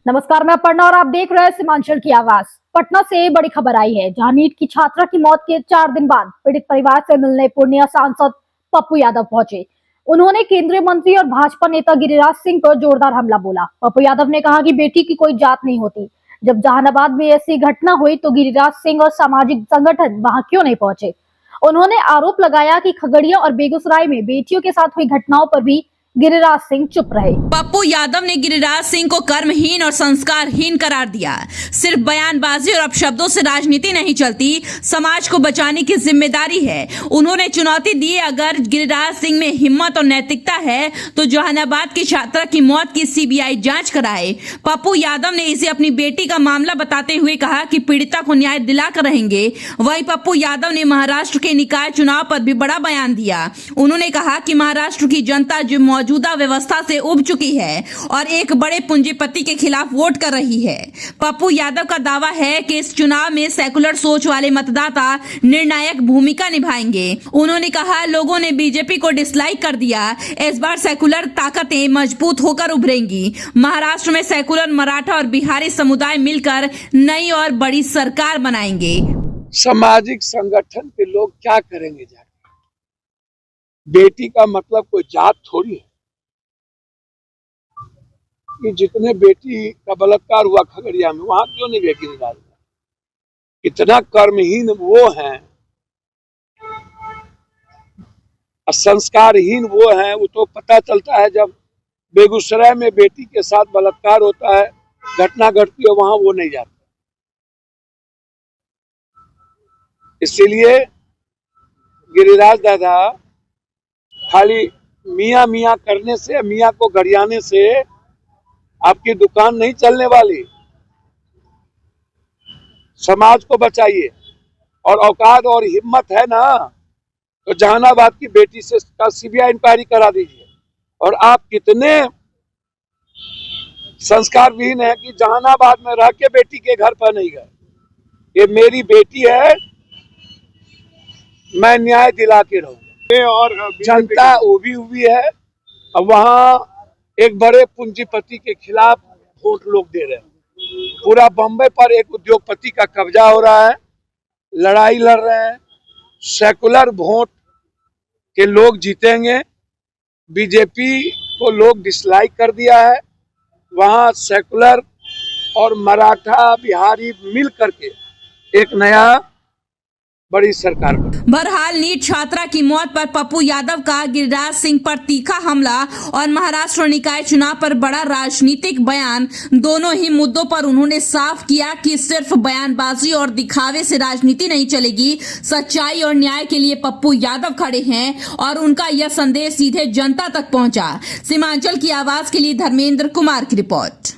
नमस्कार, मैं अपर्णा और आप देख रहे हैं सीमांचल की आवाज। पटना से बड़ी खबर आई है, जहां नीट की छात्रा की मौत के 4 दिन बाद पीड़ित परिवार से मिलने पूर्णिया सांसद पप्पू यादव पहुंचे। उन्होंने केंद्रीय मंत्री और भाजपा नेता गिरिराज सिंह पर जोरदार हमला बोला। पप्पू यादव ने कहा कि बेटी की कोई जात नहीं होती। जब जहानाबाद में ऐसी घटना हुई तो गिरिराज सिंह और सामाजिक संगठन वहां क्यों नहीं पहुंचे। उन्होंने आरोप लगाया कि खगड़िया और बेगूसराय में बेटियों के साथ हुई घटनाओं पर भी गिरिराज सिंह चुप रहे। पप्पू यादव ने गिरिराज सिंह को कर्महीन और संस्कारहीन करार दिया। सिर्फ बयानबाजी और अपशब्दों से राजनीति नहीं चलती, समाज को बचाने की जिम्मेदारी है। उन्होंने चुनौती दी, अगर गिरिराज सिंह में हिम्मत और नैतिकता है तो जहानाबाद की छात्रा की मौत की सीबीआई जांच कराए। पप्पू यादव ने इसे अपनी बेटी का मामला बताते हुए कहा कि पीड़िता को न्याय दिलाकर रहेंगे। वहीं पप्पू यादव ने महाराष्ट्र के निकाय चुनाव पर भी बड़ा बयान दिया। उन्होंने कहा कि महाराष्ट्र की जनता जो मौजूदा व्यवस्था से उब चुकी है और एक बड़े पूंजीपति के खिलाफ वोट कर रही है। पप्पू यादव का दावा है कि इस चुनाव में सेकुलर सोच वाले मतदाता निर्णायक भूमिका निभाएंगे। उन्होंने कहा, लोगों ने बीजेपी को डिसलाइक कर दिया, इस बार सेकुलर ताकतें मजबूत होकर उभरेंगी। महाराष्ट्र में सेकुलर मराठा और बिहारी समुदाय मिलकर नई और बड़ी सरकार बनाएंगे। सामाजिक संगठन के लोग क्या करेंगे जाके? बेटी का मतलब कोई जात थोड़ी है कि जितने बेटी का बलात्कार हुआ खगड़िया में, वहां क्यों नहीं गए गिरिराज? इतना कर्महीन वो हैं, संस्कारहीन वो हैं। वो तो पता चलता है जब बेगूसराय में बेटी के साथ बलात्कार होता है, घटना घटती है, वहां वो नहीं जाते। इसीलिए गिरिराज दादा खाली मियाँ मियाँ करने से, मियाँ को गरियाने से आपकी दुकान नहीं चलने वाली। समाज को बचाइए, और औकात और हिम्मत है ना तो जहानाबाद की बेटी से का सीबीआई इंक्वायरी करा दीजिए। और आप कितने संस्कार विहीन है कि जहानाबाद में रह के बेटी के घर पर नहीं गए। ये मेरी बेटी है, मैं न्याय दिला के रहूंगा। और जनता उभी हुई है। अब वहाँ एक बड़े पूंजीपति के खिलाफ वोट लोग दे रहे हैं। पूरा बम्बई पर एक उद्योगपति का कब्जा हो रहा है, लड़ाई लड़ रहे हैं। सेकुलर वोट के लोग जीतेंगे। बीजेपी को लोग डिसलाइक कर दिया है। वहाँ सेकुलर और मराठा बिहारी मिल करके एक नया बड़ी सरकार। बहरहाल नीट छात्रा की मौत पर पप्पू यादव का गिरिराज सिंह पर तीखा हमला और महाराष्ट्र निकाय चुनाव पर बड़ा राजनीतिक बयान, दोनों ही मुद्दों पर उन्होंने साफ किया कि सिर्फ बयानबाजी और दिखावे से राजनीति नहीं चलेगी। सच्चाई और न्याय के लिए पप्पू यादव खड़े हैं और उनका यह संदेश सीधे जनता तक पहुंचा। सीमांचल की आवाज के लिए धर्मेंद्र कुमार की रिपोर्ट।